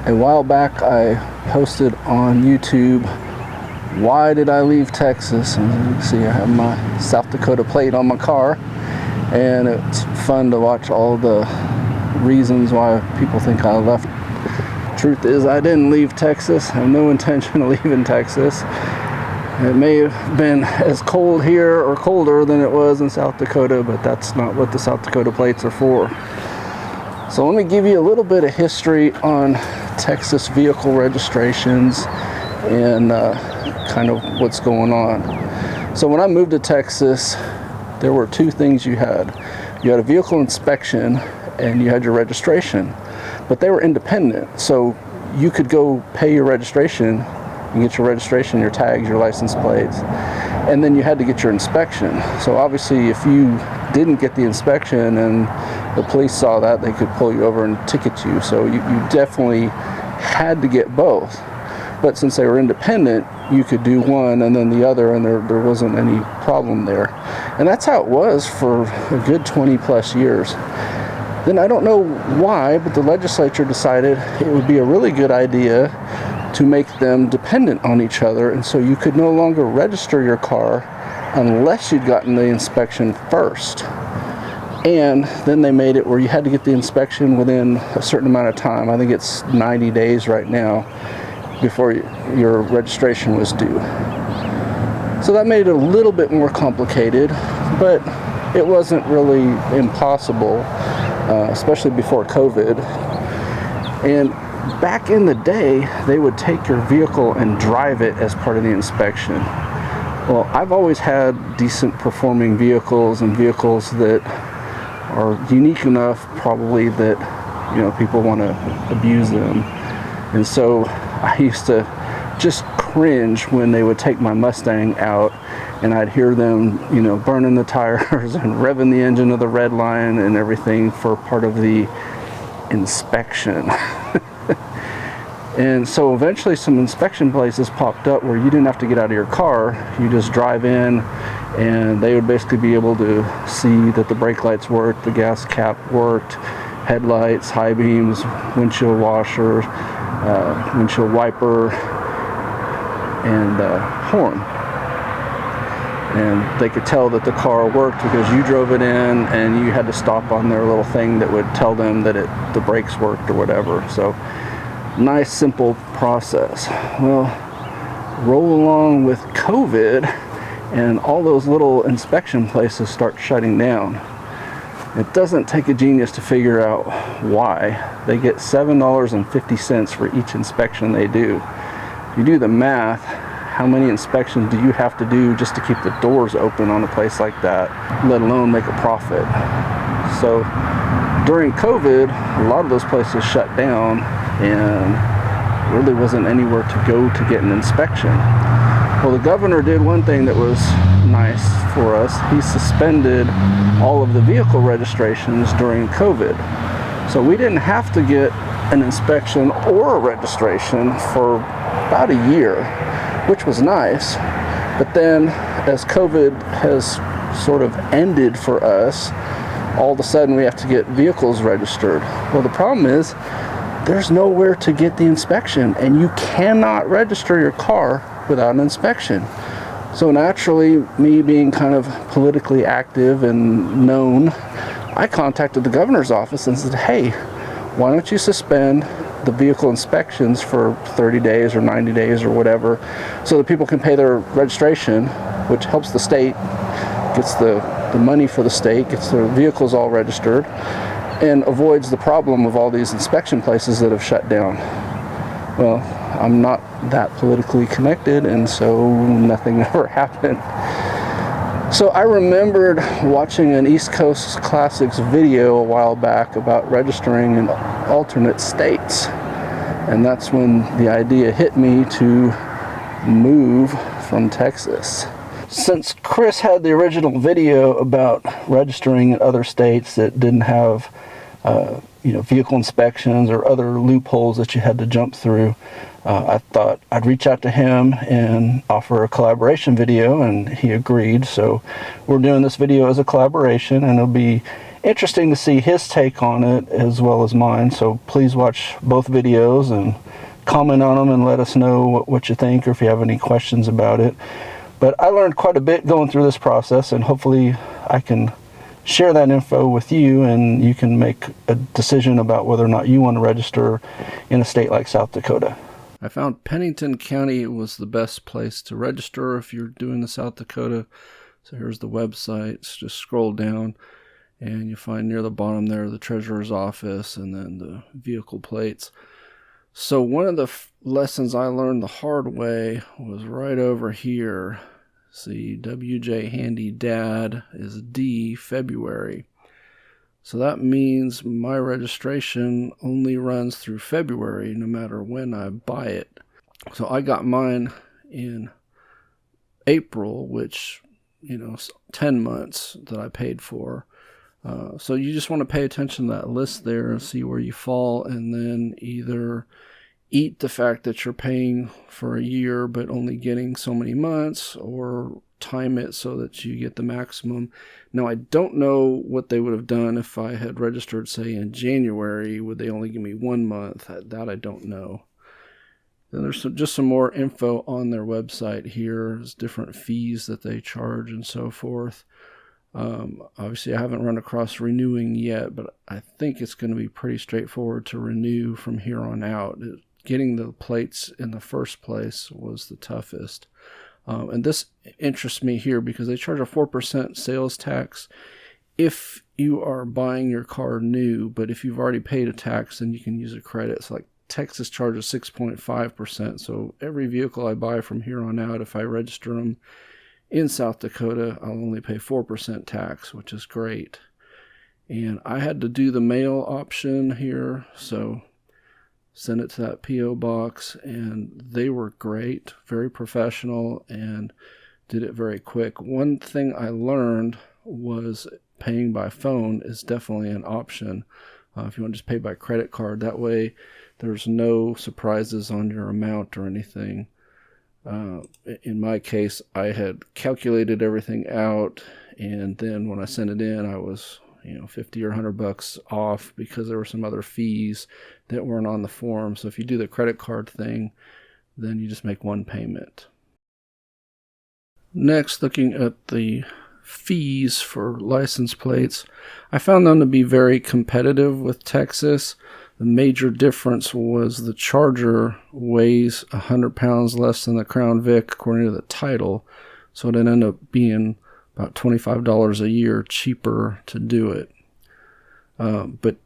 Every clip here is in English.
A while back I posted on YouTube, why did I leave Texas? And you can see I have my South Dakota plate on my car, and it's fun to watch all the reasons why people think I left. Truth is, I didn't leave Texas. I have no intention of leaving Texas. It may have been as cold here or colder than it was in South Dakota, but that's not what the South Dakota plates are for. So let me give you a little bit of history on Texas vehicle registrations and kind of what's going on. So when I moved to Texas, there were two things you had. You had a vehicle inspection and you had your registration, but they were independent. So you could go pay your registration and get your registration, your tags, your license plates, and then you had to get your inspection. So obviously if you didn't get the inspection and the police saw that, they could pull you over and ticket you. So you definitely had to get both. But since they were independent, you could do one and then the other, and there wasn't any problem there. And that's how it was for a good 20 plus years. Then I don't know why, but the legislature decided it would be a really good idea to make them dependent on each other, and so you could no longer register your car unless you'd gotten the inspection first. And then they made it where you had to get the inspection within a certain amount of time. I think it's 90 days right now before your registration was due. So that made it a little bit more complicated, but it wasn't really impossible, especially before COVID. And back in the day, they would take your vehicle and drive it as part of the inspection. Well, I've always had decent performing vehicles and vehicles that are unique enough probably that, you know, people want to abuse them. And so I used to just cringe when they would take my Mustang out and I'd hear them, you know, burning the tires and revving the engine of the red line and everything for part of the inspection. And so eventually some inspection places popped up where you didn't have to get out of your car. You just drive in and they would basically be able to see that the brake lights worked, the gas cap worked, headlights, high beams, windshield washer, windshield wiper, and horn. And they could tell that the car worked because you drove it in and you had to stop on their little thing that would tell them that the brakes worked or whatever. So nice simple process. Well, roll along with COVID and all those little inspection places start shutting down. It doesn't take a genius to figure out why. They get $7.50 for each inspection they do. If you do the math, how many inspections do you have to do just to keep the doors open on a place like that, let alone make a profit? So during COVID, a lot of those places shut down and really wasn't anywhere to go to get an inspection. Well, the governor did one thing that was nice for us. He suspended all of the vehicle registrations during COVID. So we didn't have to get an inspection or a registration for about a year, which was nice. But then as COVID has sort of ended for us, all of a sudden we have to get vehicles registered. Well, the problem is there's nowhere to get the inspection, and you cannot register your car without an inspection. So naturally, me being kind of politically active and known, I contacted the governor's office and said, hey, why don't you suspend the vehicle inspections for 30 days or 90 days or whatever, so that people can pay their registration, which helps the state, gets the money for the state, gets their vehicles all registered, and avoids the problem of all these inspection places that have shut down. Well, I'm not that politically connected, and so nothing ever happened. So I remembered watching an East Coast Classics video a while back about registering in alternate states. And that's when the idea hit me to move from Texas. Since Chris had the original video about registering in other states that didn't have vehicle inspections or other loopholes that you had to jump through, I thought I'd reach out to him and offer a collaboration video, and he agreed. So we're doing this video as a collaboration, and it'll be interesting to see his take on it as well as mine. So please watch both videos and comment on them and let us know what you think, or if you have any questions about it. But I learned quite a bit going through this process, and hopefully I can share that info with you, and you can make a decision about whether or not you want to register in a state like South Dakota. I found Pennington County was the best place to register if you're doing the South Dakota. So here's the website. Just scroll down and you'll find near the bottom there the treasurer's office and then the vehicle plates. So one of the lessons I learned the hard way was right over here. See, WJ Handy Dad is D, February. So that means my registration only runs through February no matter when I buy it. So I got mine in April, which, 10 months that I paid for. So you just want to pay attention to that list there and see where you fall, and then either eat the fact that you're paying for a year but only getting so many months, or time it so that you get the maximum. Now, I don't know what they would have done if I had registered, say, in January. Would they only give me 1 month? That I don't know. Then there's just some more info on their website here. There's different fees that they charge and so forth. Obviously, I haven't run across renewing yet, but I think it's going to be pretty straightforward to renew from here on out. Getting the plates in the first place was the toughest. And this interests me here because they charge a 4% sales tax if you are buying your car new, but if you've already paid a tax, then you can use a credit. It's like Texas charges 6.5%. So every vehicle I buy from here on out, if I register them in South Dakota, I'll only pay 4% tax, which is great. And I had to do the mail option here, so send it to that P.O. box, and they were great, very professional, and did it very quick. One thing I learned was paying by phone is definitely an option. If you want to just pay by credit card, that way there's no surprises on your amount or anything. In my case, I had calculated everything out, and then when I sent it in, I was 50 or $100 off because there were some other fees that weren't on the form. So if you do the credit card thing, then you just make one payment. Next, looking at the fees for license plates, I found them to be very competitive with Texas. The major difference was the Charger weighs 100 pounds less than the Crown Vic according to the title, so it ended up being about $25 a year cheaper to do it. But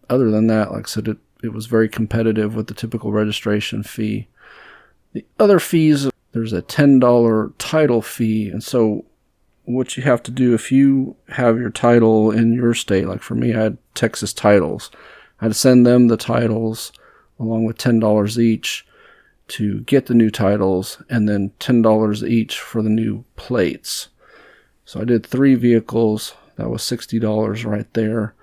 other than that, like I said, it was very competitive with the typical registration fee. The other fees, there's a $10 title fee, and so what you have to do if you have your title in your state, like for me, I had Texas titles. I had to send them the titles along with $10 each to get the new titles, and then $10 each for the new plates. So I did 3 vehicles. That was $60 right there.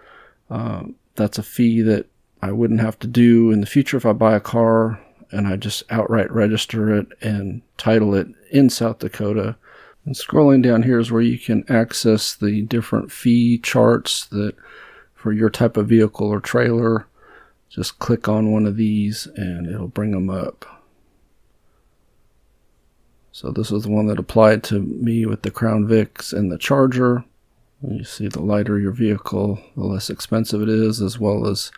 That's a fee that I wouldn't have to do in the future if I buy a car and I just outright register it and title it in South Dakota. And scrolling down here is where you can access the different fee charts that for your type of vehicle or trailer. Just click on one of these and it'll bring them up. So this is the one that applied to me with the Crown Vics and the Charger. You see, the lighter your vehicle, the less expensive it is, as well as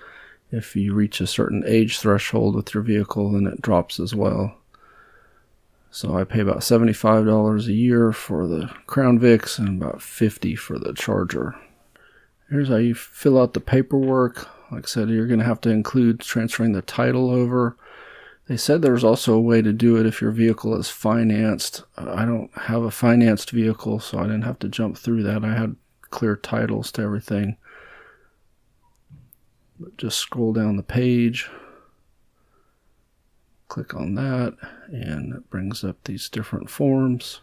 if you reach a certain age threshold with your vehicle, then it drops as well. So I pay about $75 a year for the Crown Vics and about $50 for the Charger. Here's how you fill out the paperwork. Like I said, you're going to have to include transferring the title over. They said there's also a way to do it if your vehicle is financed. I don't have a financed vehicle, so I didn't have to jump through that. I had clear titles to everything. But just scroll down the page, click on that, and it brings up these different forms.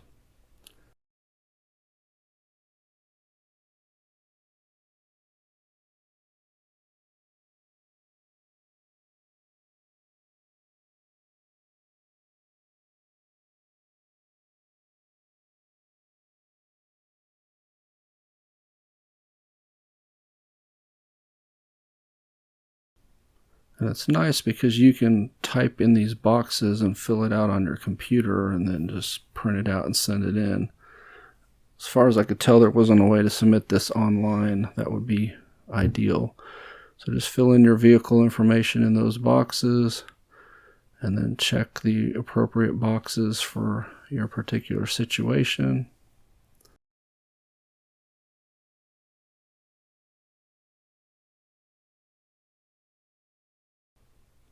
And it's nice because you can type in these boxes and fill it out on your computer and then just print it out and send it in. As far as I could tell, there wasn't a way to submit this online. That would be ideal. So just fill in your vehicle information in those boxes and then check the appropriate boxes for your particular situation.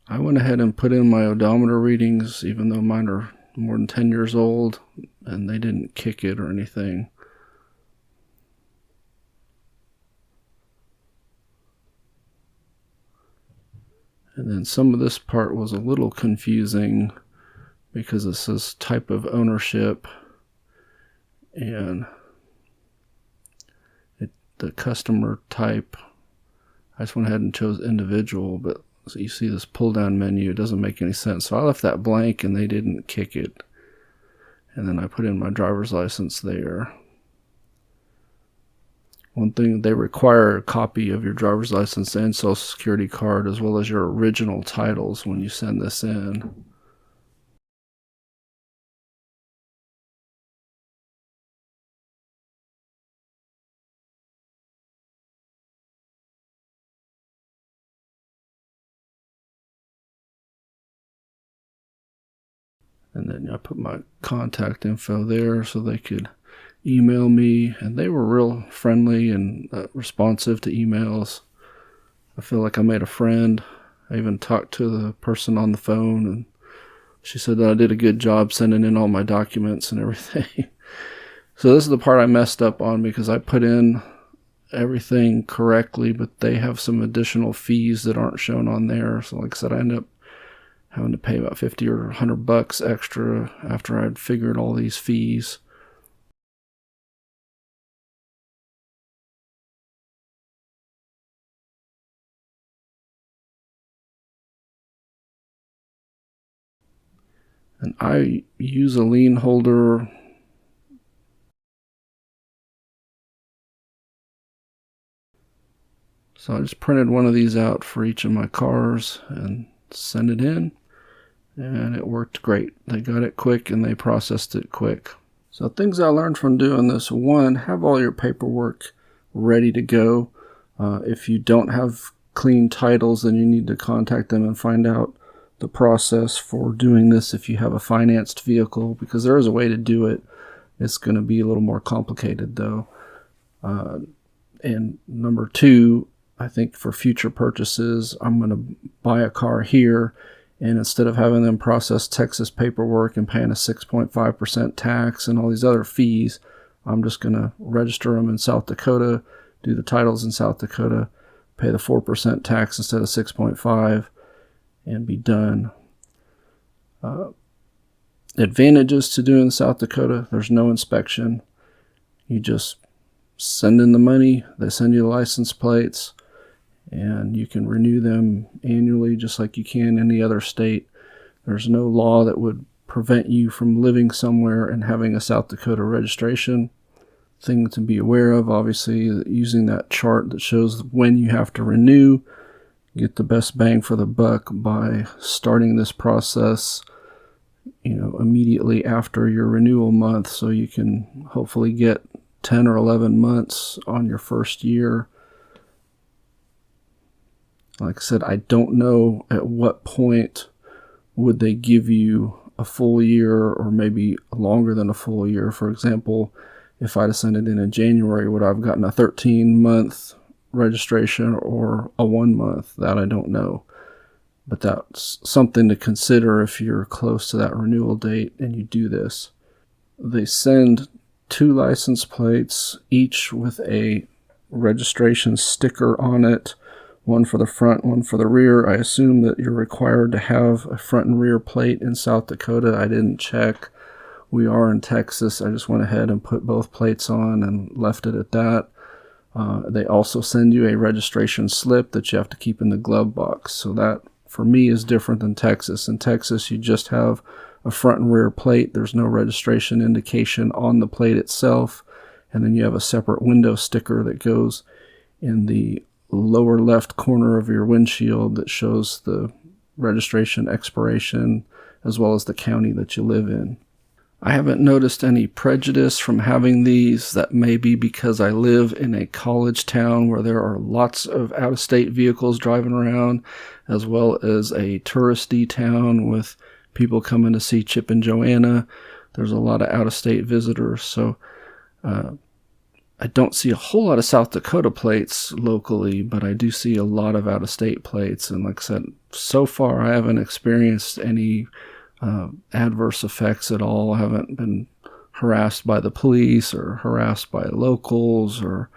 I went ahead and put in my odometer readings, even though mine are more than 10 years old, and they didn't kick it or anything. And then some of this part was a little confusing because it says type of ownership, and the customer type, I just went ahead and chose individual, but so you see this pull down menu, it doesn't make any sense. So I left that blank and they didn't kick it. And then I put in my driver's license there. One thing, they require a copy of your driver's license and social security card as well as your original titles when you send this in. And then I put my contact info there so they could email me, and they were real friendly and responsive to emails. I feel like I made a friend. I even talked to the person on the phone, and she said that I did a good job sending in all my documents and everything. So this is the part I messed up on because I put in everything correctly, but they have some additional fees that aren't shown on there. So like I said, I ended up having to pay about $50 or $100 extra after I'd figured all these fees. And I use a lien holder. So I just printed one of these out for each of my cars and sent it in. And it worked great. They got it quick and they processed it quick. So things I learned from doing this: one, have all your paperwork ready to go. If you don't have clean titles, then you need to contact them and find out the process for doing this if you have a financed vehicle, because there is a way to do it. It's going to be a little more complicated though. And number two, I think for future purchases, I'm going to buy a car here, and instead of having them process Texas paperwork and paying a 6.5% tax and all these other fees, I'm just going to register them in South Dakota, do the titles in South Dakota, pay the 4% tax instead of 6.5%, and be done. Advantages to doing South Dakota: there's no inspection. You just send in the money, they send you the license plates, and you can renew them annually just like you can any other state. There's no law that would prevent you from living somewhere and having a South Dakota registration. Thing to be aware of, obviously, using that chart that shows when you have to renew, get the best bang for the buck by starting this process, immediately after your renewal month, so you can hopefully get 10 or 11 months on your first year. Like I said, I don't know at what point would they give you a full year or maybe longer than a full year. For example, if I'd have sent it in January, would I have gotten a 13-month registration or a 1 month? That I don't know. But that's something to consider if you're close to that renewal date and you do this. They send 2 license plates, each with a registration sticker on it, one for the front, one for the rear. I assume that you're required to have a front and rear plate in South Dakota. I didn't check. We are in Texas. I just went ahead and put both plates on and left it at that. They also send you a registration slip that you have to keep in the glove box. So that, for me, is different than Texas. In Texas, you just have a front and rear plate. There's no registration indication on the plate itself. And then you have a separate window sticker that goes in the lower left corner of your windshield that shows the registration expiration as well as the county that you live in. I haven't noticed any prejudice from having these. That may be because I live in a college town where there are lots of out-of-state vehicles driving around, as well as a touristy town with people coming to see Chip and Joanna. There's a lot of out-of-state visitors, so I don't see a whole lot of South Dakota plates locally, but I do see a lot of out-of-state plates. And like I said, so far I haven't experienced any adverse effects at all. I haven't been harassed by the police or harassed by locals or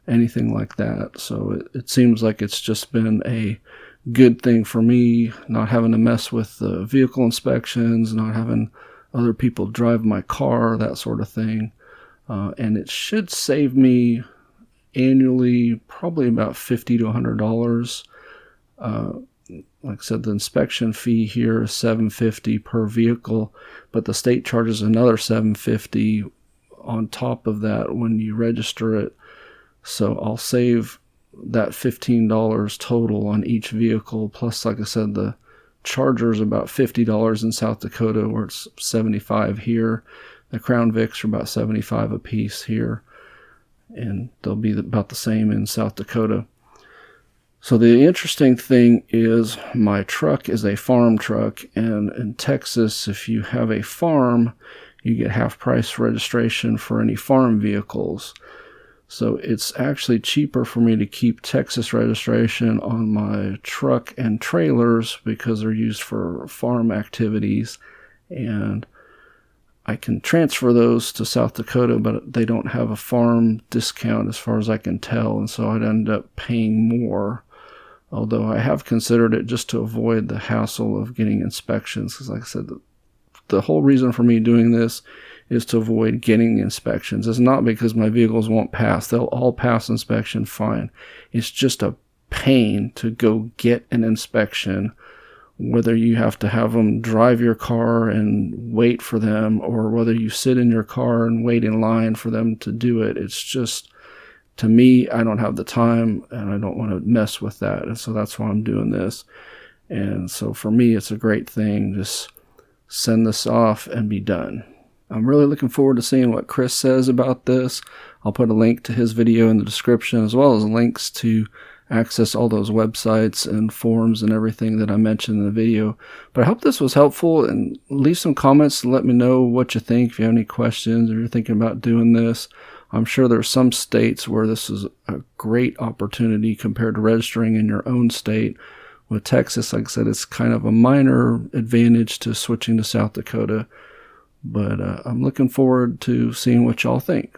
anything like that. So it seems like it's just been a good thing for me, not having to mess with the vehicle inspections, not having other people drive my car, that sort of thing. And it should save me annually probably about $50 to $100. Like I said, the inspection fee here is $750 per vehicle, but the state charges another $750 on top of that when you register it. So I'll save that $15 total on each vehicle. Plus, like I said, the charger is about $50 in South Dakota, where it's $75 here. The Crown Vics are about $75 a piece here, and they'll be about the same in South Dakota. So the interesting thing is my truck is a farm truck, and in Texas, if you have a farm, you get half price registration for any farm vehicles. So it's actually cheaper for me to keep Texas registration on my truck and trailers because they're used for farm activities, and I can transfer those to South Dakota, but they don't have a farm discount as far as I can tell, and so I'd end up paying more. Although I have considered it just to avoid the hassle of getting inspections, because like I said, the whole reason for me doing this is to avoid getting inspections. It's not because my vehicles won't pass. They'll all pass inspection fine. It's just a pain to go get an inspection, whether you have to have them drive your car and wait for them, or whether you sit in your car and wait in line for them to do it. It's just, to me, I don't have the time and I don't want to mess with that. And so that's why I'm doing this. And so for me, it's a great thing. Just send this off and be done. I'm really looking forward to seeing what Chris says about this. I'll put a link to his video in the description, as well as links to access all those websites and forums and everything that I mentioned in the video. But I hope this was helpful, and leave some comments to let me know what you think. If you have any questions or you're thinking about doing this, I'm sure there are some states where this is a great opportunity compared to registering in your own state. With Texas, like I said, it's kind of a minor advantage to switching to South Dakota. But I'm looking forward to seeing what y'all think.